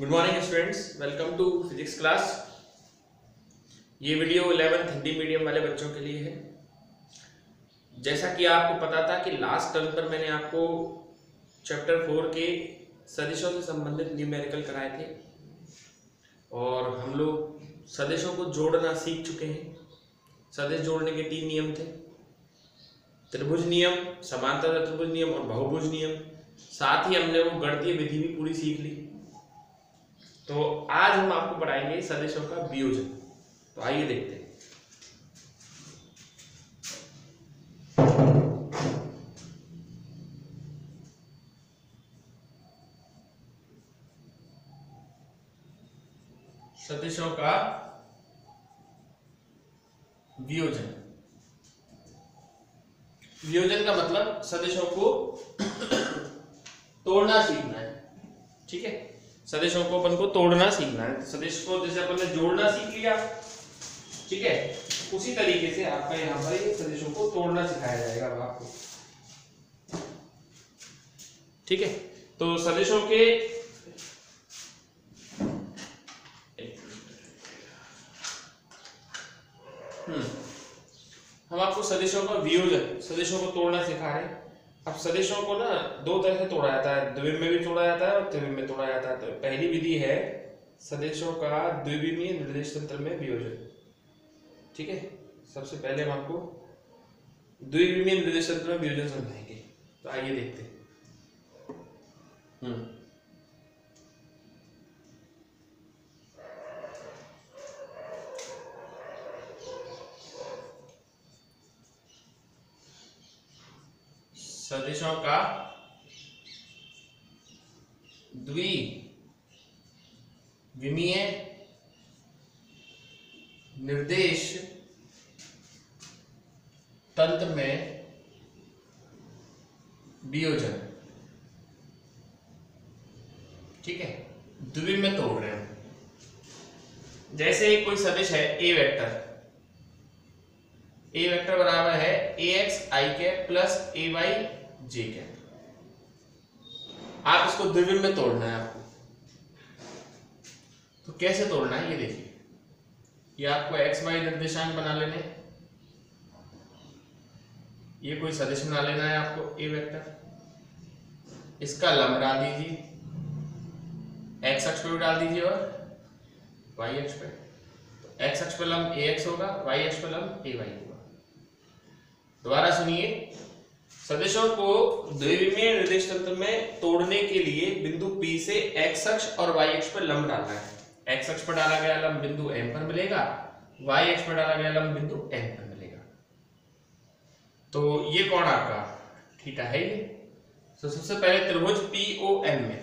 Good morning students, welcome to physics class. ये video 11th Hindi medium वाले बच्चों के लिए है। जैसा कि आपको पता था कि लास्ट टर्म पर मैंने आपको चैप्टर 4 के सदिशों से संबंधित न्यूमेरिकल कराए थे और हम लोग सदिशों को जोड़ना सीख चुके हैं। सदिश जोड़ने के 3 नियम थे: त्रिभुज नियम, समांतर त्रिभुज नियम और बहुभुज नियम। साथ ही हमने वो गणितीय विधि भी पूरी सीख ली। तो आज हम आपको पढ़ाएंगे सदिशों का वियोजन। तो आइए देखते हैं। सदिशों का वियोजन। वियोजन का मतलब सदिशों को तोड़ना सीखना है। ठीक है, सदिशों को अपन को तोड़ना सीखना है। सदिश को जैसे अपन ने जोड़ना सीख लिया, ठीक है, उसी तरीके से आपका यहाँ पर ये सदिशों को तोड़ना सिखाया जाएगा अब आपको। ठीक है, तो सदिशों के हम आपको सदिशों का वियोजन, सदिशों को तोड़ना सिखा रहे हैं। अब सदिशों को ना दो तरह से तोड़ा जाता है, द्विविम में भी तोड़ा जाता है और त्रिविम में तोड़ा जाता है। तो पहली विधि है सदिशों का द्विविमीय निर्देश तंत्र में वियोजन। ठीक है, सबसे पहले हम आपको द्विविमीय निर्देश तंत्र में वियोजन समझाएंगे। तो आइए देखते हैं। सदिशों का द्विविमीय निर्देश तंत्र में वियोजन। ठीक है, द्विविम में तोड़ रहे हैं। जैसे कोई सदिश है ए वेक्टर, ए वेक्टर बराबर है ax i cap plus ay j cap. आप इसको द्विविम में तोड़ना है आपको। तो कैसे तोड़ना है ये देखिए। ये आपको x y निर्देशांक बना लेने, ये कोई सदिश बना लेना है आपको ए वेक्टर। इसका लंब डाल दीजिए, x अक्ष पे भी डाल दीजिए और y अक्ष पे। तो x अक्ष पे लंब ax होगा, y अक्ष पे लंब ay होगा। दोबारा सुनिए, सदिशों को द्विविमीय निर्देश तंत्र में तोड़ने के लिए बिंदु P से x अक्ष और y अक्ष पर लंब डालना है। x अक्ष पर डाला गया लंब बिंदु M पर मिलेगा, y अक्ष पर डाला गया लंब बिंदु N पर मिलेगा। तो ये कौन आपका थीटा है ये। तो सबसे पहले त्रिभुज PON में,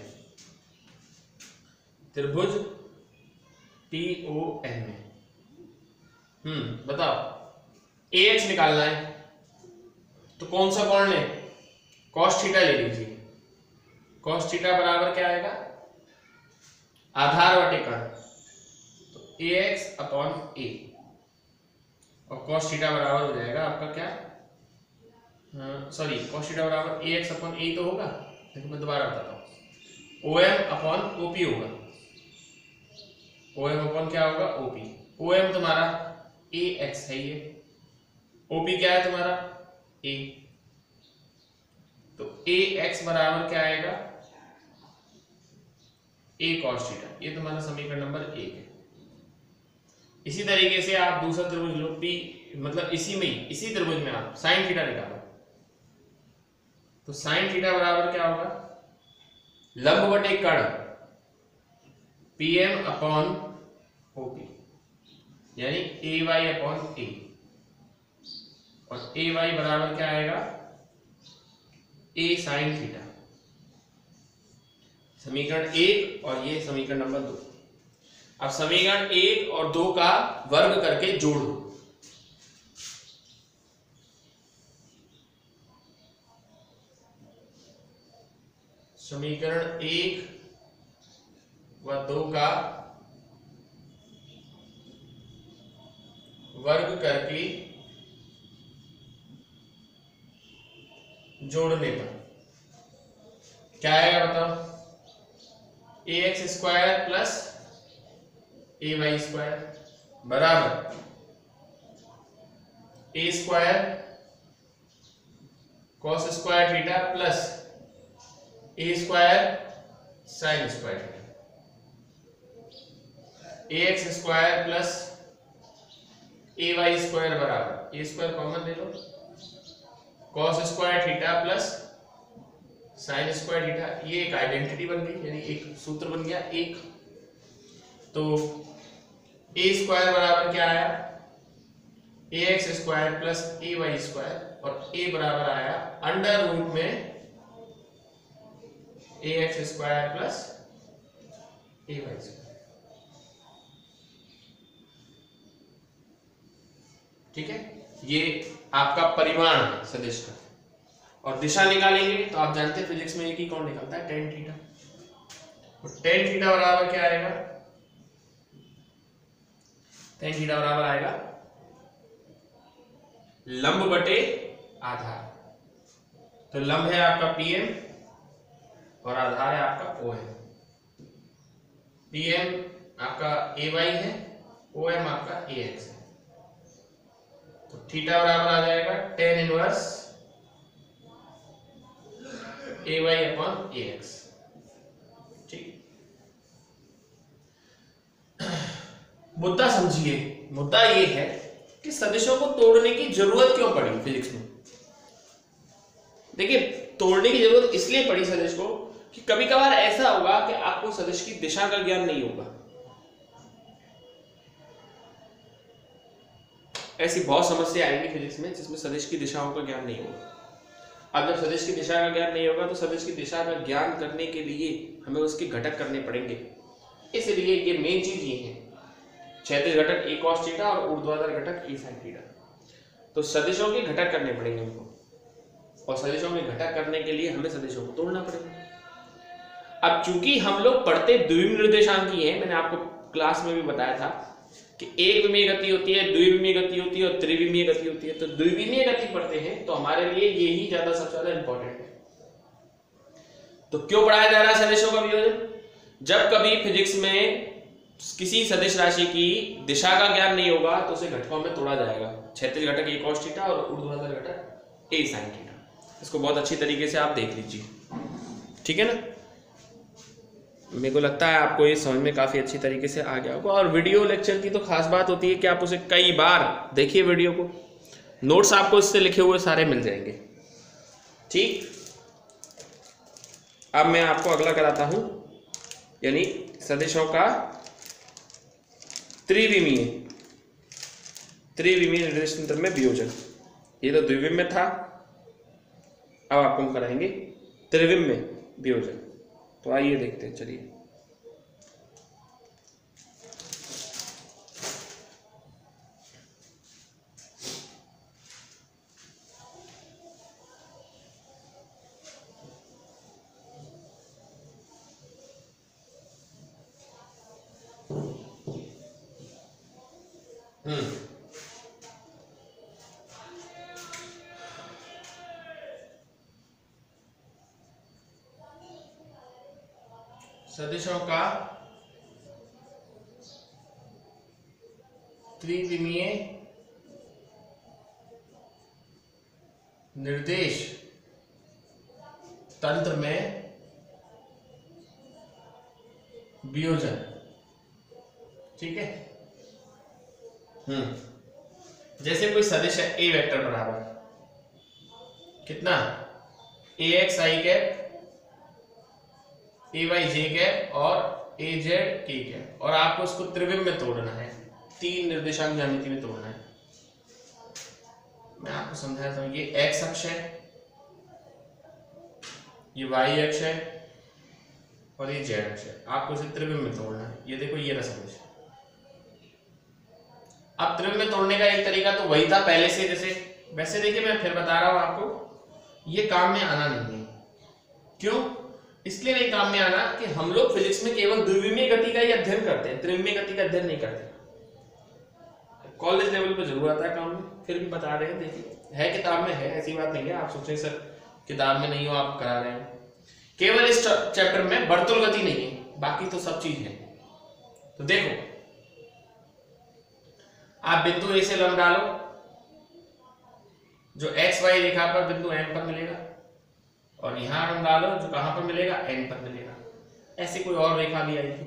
त्रिभुज PON में बताओ AX निकालना है। तो कौन सा कोण ले, cos थीटा ले लीजिए। cos थीटा बराबर क्या आएगा, आधार बटे कर्ण। तो ax अपॉन a और cos थीटा बराबर हो जाएगा आपका क्या, सॉरी cos थीटा बराबर ax अपॉन a तो होगा। देखो मैं दोबारा बताता हूँ, OM अपॉन OP होगा। OM अपॉन क्या होगा, OP। OM तुम्हारा ax है ये, OP क्या है तुम्हारा a। तो ax बराबर क्या आएगा, a cos थीटा। ये तुम्हारा समीकरण नंबर 1 है। इसी तरीके से आप दूसरा त्रिभुज लो, P मतलब इसी में ही, इसी त्रिभुज में आप sin थीटा निकालो। तो sin थीटा बराबर क्या होगा, लंब बटे कर्ण PM अपॉन OP, यानी AY अपॉन A। और AY बराबर क्या आएगा, A sin थीटा। समीकरण 1 और ये समीकरण नंबर 2। अब समीकरण 1 और 2 का वर्ग करके जोड़ दो। समीकरण 1 व 2 का वर्ग करके जोड़ने पर क्या आएगा बताओ, A X square plus A Y square बराबर A square cos square theta plus A square sine square theta. A X square plus A Y square बराबर ए स्क्वायर कॉमन ले लो cos square theta plus sine square theta. ये एक identity बन गई, यानी एक सूत्र बन गया एक। तो ए स्क्वायर बराबर क्या आया, ए X square plus A Y square, और ए बराबर आया अंडर रूट में ए X square plus A Y square. ठीक है, ये आपका परिमाण है सदिश का। और दिशा निकालेंगे तो आप जानते हैं फिजिक्स में एक ही कौन निकलता है, टेन थीटा। तो टेन थीटा बराबर क्या आएगा, टेन थीटा बराबर आएगा लंब बटे आधार। तो लंब है आपका पीएम और आधार है आपका ओ एम। पीएम आपका ए वाई है, ओ एम आपका ए एक्स है। तो थीटा बराबर आ जाएगा टेन इनवर्स ए वाई अपॉन ए एक्स। ठीक, मुद्दा समझिए। मुद्दा ये है कि सदिशों को तोड़ने की जरूरत क्यों पड़ी फिजिक्स में। देखिए, तोड़ने की जरूरत इसलिए पड़ी सदिश को कि कभी कभार ऐसा होगा कि आपको सदिश की दिशा का ज्ञान नहीं होगा। ऐसी बहुत समस्या आएगी फिजिक्स में जिसमें सदिश की दिशाओं का ज्ञान नहीं होगा। अब जब सदिश की दिशा का ज्ञान नहीं होगा तो सदिश की दिशा का ज्ञान करने के लिए हमें उसके घटक करने पड़ेंगे। इसलिए ये मेन चीज ये है, क्षैतिज घटक ए कॉस थीटा और ऊर्ध्वाधर घटक ए साइन थीटा। तो सदिशों के घटक करने पड़ेंगे हमको, और सदिशों के घटक करने के लिए हमें सदिशों को तोड़ना पड़ेगा। अब चूंकि हम लोग पढ़ते द्विविमीय निर्देशांकी हैं, मैंने आपको क्लास में भी बताया था कि एक विमीय गति होती है, द्विविमीय गति होती है और त्रिविमीय गति होती है। तो द्विविमीय गति पढ़ते हैं तो हमारे लिए यही ज्यादा सबसे ज्यादा इंपॉर्टेंट है। तो क्यों पढ़ाया जा रहा है सदिशों का वियोजन? जब कभी फिजिक्स में किसी सदिश राशि की दिशा का ज्ञान नहीं होगा तो उसे घटकों में तोड़ा जाएगा। क्षैतिज घटक ए कॉस थीटा और ऊर्ध्वाधर घटक ए साइन थीटा। इसको बहुत अच्छी तरीके से आप देख लीजिए, ठीक है ना। मेरे को लगता है आपको ये समझ में काफी अच्छी तरीके से आ गया होगा। और वीडियो लेक्चर की तो खास बात होती है कि आप उसे कई बार देखिए वीडियो को, नोट्स आपको इससे लिखे हुए सारे मिल जाएंगे। ठीक, अब मैं आपको अगला कराता हूं, यानी सदिशों का त्रिविमीय निर्देश तंत्र में वियोजन। ये तो द्विविमीय था, अब आपको हम कराएंगे त्रिविमीय वियोजन। तो आइए देखते हैं, चलिए। सदिशों का त्रिविमीय निर्देश तंत्र में वियोजन। ठीक है, जैसे कोई सदिश है ए वेक्टर बराबर कितना, ए एक्स आई कैप, ए वाई जे कैप और ए जेड के कैप, और आपको उसको त्रिविम में तोड़ना है, तीन निर्देशांक ज्यामिति में तोड़ना है। मैं आपको समझाता हूं। ये एक्स अक्ष है, ये वाई अक्ष है और ये जेड अक्ष है। आपको इसे त्रिविम में तोड़ना है। ये देखो, ये रहा सदिश। अब त्रिविम में तोड़ने का एक तरीका तो वही था पहले से, जैसे वैसे देखिए मैं फिर बता रहा हूं आपको, ये काम में आना नहीं है। क्यों? इसलिए नहीं काम में आना कि हम लोग फिजिक्स में केवल द्विविमीय गति का ही अध्ययन करते हैं, त्रिविमीय गति का अध्ययन नहीं करते। कॉलेज लेवल पे जरूर आता है काम में, फिर भी बता रहे हैं। देखिए, है किताब में है, ऐसी बात नहीं है। आप सोचें सर किताब में नहीं हो, आप करा रहे हैं। केवल इस चैप्टर में वर्तुल गति नहीं है, बाकी तो सब चीज है। तो देखो आप बिंदु ए से लंब डालो, जो एक्स वाई रेखा पर बिंदु एम पर मिलेगा, और यहां लंब डालो जो कहां पर मिलेगा, एन पर मिलेगा। ऐसी कोई और रेखा भी आएगी।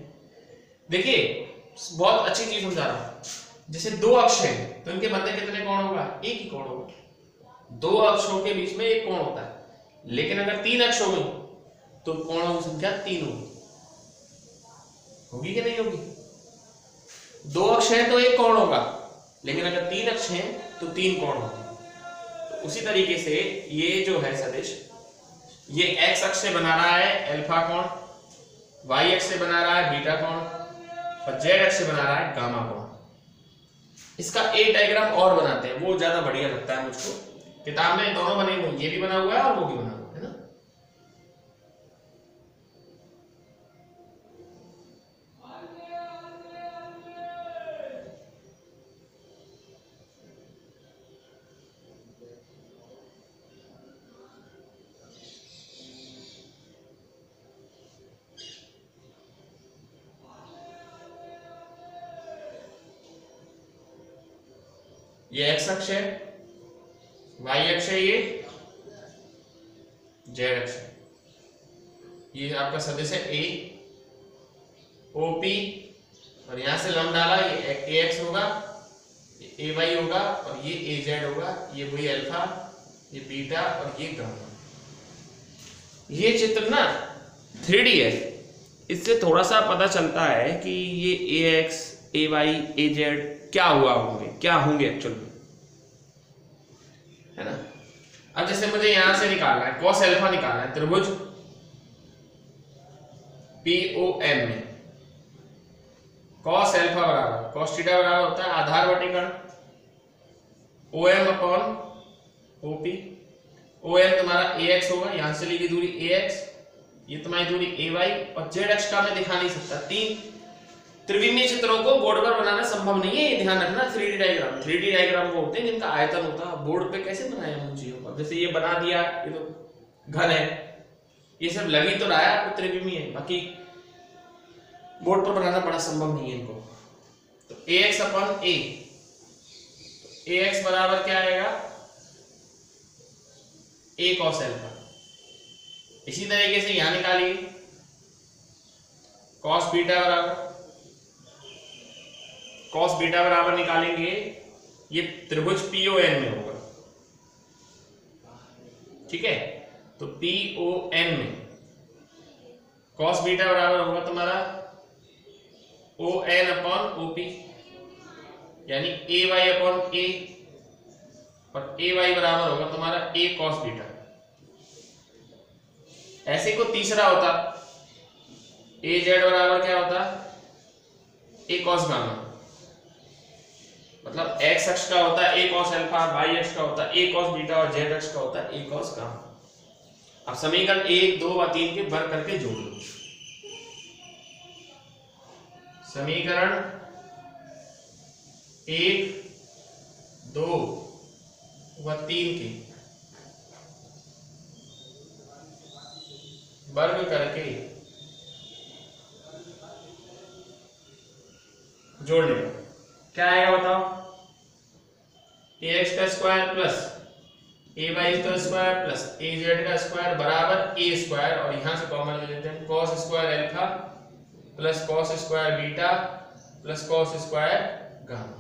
देखिए बहुत अच्छी चीज समझा रहा हूं। जैसे दो अक्ष है तो इनके मध्य कितने कोण होगा, एक ही कोण होगा। दो अक्षों के बीच में एक कोण होता है, लेकिन अगर तीन अक्ष होंगे तो कोणों की संख्या 3 होगी कि नहीं होगी? दो अक्ष है तो एक कोण होगा, लेकिन अगर तीन अक्ष हैं तो 3 कोण होंगे। तो उसी तरीके से ये जो है सदिश, ये एक्स अक्ष से बना रहा है अल्फा कोण, वाई अक्ष से बना रहा है बीटा कोण, और जेड अक्ष से बना रहा है गामा कोण। इसका एक डायग्राम और बनाते हैं, वो ज्यादा बढ़िया लगता है मुझको। किताब में दोनों बने हुए, ये भी बना हुआ है और वो भी बना हुआ है ना। ये एक्स अक्ष है, वाई अक्ष है, ये जेड अक्ष है। ये आपका सदिश है ए ओ पी, और यहां से लंब डाला, ये ए एक्स होगा, ये ए वाई होगा, और ये ए जेड होगा। ये वही अल्फा, ये बीटा और ये गामा। ये चित्र ना 3D है, इससे थोड़ा सा पता चलता है कि ये ए एक्स ए वाई ए जेड क्या होंगे, क्या होंगे एक्चुअल में, है ना। अब जैसे मुझे यहां से निकालना है कॉस अल्फा, निकालना है त्रिभुज POM में कॉस अल्फा बराबर कॉस थीटा बराबर होता है आधार बटे कर्ण OM अपॉन OP। OM तुम्हारा AX होगा, यहां से ली गई दूरी AX, ये तुम्हारी दूरी AY, और जेड अक्ष का मैं दिखा नहीं सकता। 3 त्रिविमीय चित्रों को बोर्ड पर बनाना संभव नहीं है, ये ध्यान रखना। 3D डायग्राम वो होते हैं जिनका आयतन होता है। बोर्ड पे कैसे बनाया उन चीजों को, जैसे ये बना दिया, ये तो घन है, ये सब लगी तो रहा है आपको त्रिविमीय, बाकी बोर्ड पर बनाना बड़ा संभव नहीं है इनको। तो AX अपॉन A, AX बराबर क्या आएगा, A cos अल्फा। इसी तरीके से यहां निकालिए cos बीटा बराबर निकालेंगे, ये त्रिभुज PON में होगा, ठीक है। तो PON में cos बीटा बराबर होगा तुम्हारा ON अपॉन OP, यानी AY अपॉन A, और AY बराबर होगा तुम्हारा A cos बीटा। ऐसे को तीसरा होता AZ बराबर क्या होता, A cos गामा। मतलब x अक्ष का होता है A cos अल्फा, y अक्ष का होता है A cos बीटा, और z अक्ष का होता है A cos गामा। अब समीकरण 1, 2 व 3 के वर्ग करके जोड़ लो। समीकरण 1, 2 व 3 के वर्ग करके जोड़ लेगा, क्या आएगा बताओ, ax का स्क्वायर प्लस ay का स्क्वायर प्लस az का स्क्वायर बराबर a स्क्वायर, और यहां से कॉमन ले लेते हैं cos square alpha plus cos square beta plus cos square gamma.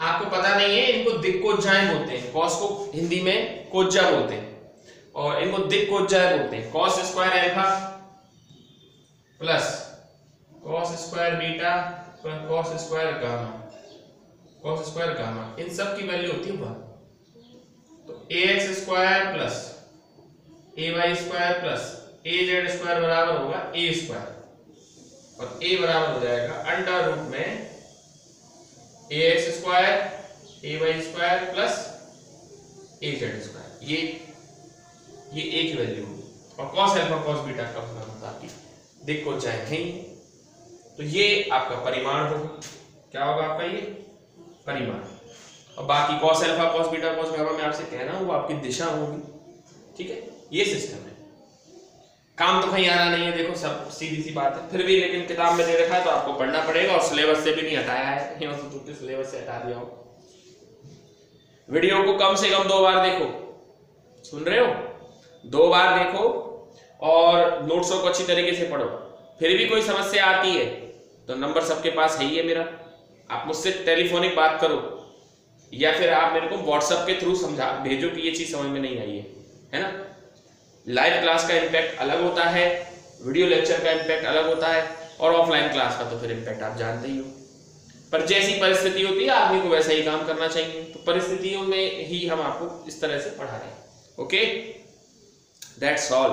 आपको पता नहीं है, इनको दिक्कोज्जाएं बोलते हैं। cos को हिंदी में कोज्जा बोलते हैं और इनको दिक्कोज्जाएं बोलते हैं। cos square alpha plus cos square beta plus cos square gamma, इन सब की वैल्यू होती है 1। तो ax square plus ay square plus az square बराबर होगा a स्क्वायर, और a बराबर हो जाएगा अंडर रूट में ax square ay square plus az square. ये एक ही वैल्यू होगी, और cos अल्फा cos बीटा का मतलब आपकी दिक्कोज्जाएं हैं। तो ये आपका परिमाण होगा, क्या होगा आपका ये परिमाण, और बाकी cos alpha cos beta cos gamma में आपसे कहना वो आपकी दिशा होगी, ठीक है। ये सिस्टम है। काम तो कहीं आना नहीं है, देखो सब सीधी सी बात है, फिर भी लेकिन किताब में दे रखा है तो आपको पढ़ना पड़ेगा, और सिलेबस से भी नहीं हटाया है, सिलेबस से हटा दिया हो। वीडियो को कम से कम 2 बार देखो, सुन रहे हो, 2 बार देखो, और नोट्सों को अच्छी तरीके से पढ़ो। फिर भी कोई समस्या आती है तो नंबर सबके पास है ही है मेरा, आप मुझसे टेलीफोनिक बात करो, या फिर आप मेरे को व्हाट्सएप के थ्रू समझा भेजो कि ये चीज समझ में नहीं आई है ना। लाइव क्लास का इम्पैक्ट अलग होता है, वीडियो लेक्चर का इम्पैक्ट अलग होता है, और ऑफलाइन क्लास का तो फिर इम्पैक्ट आप जानते ही हो। पर जैसी परिस्थिति होती है आदमी को वैसा ही काम करना चाहिए, तो परिस्थितियों में ही हम आपको इस तरह से पढ़ा रहे हैं। Okay, that's all.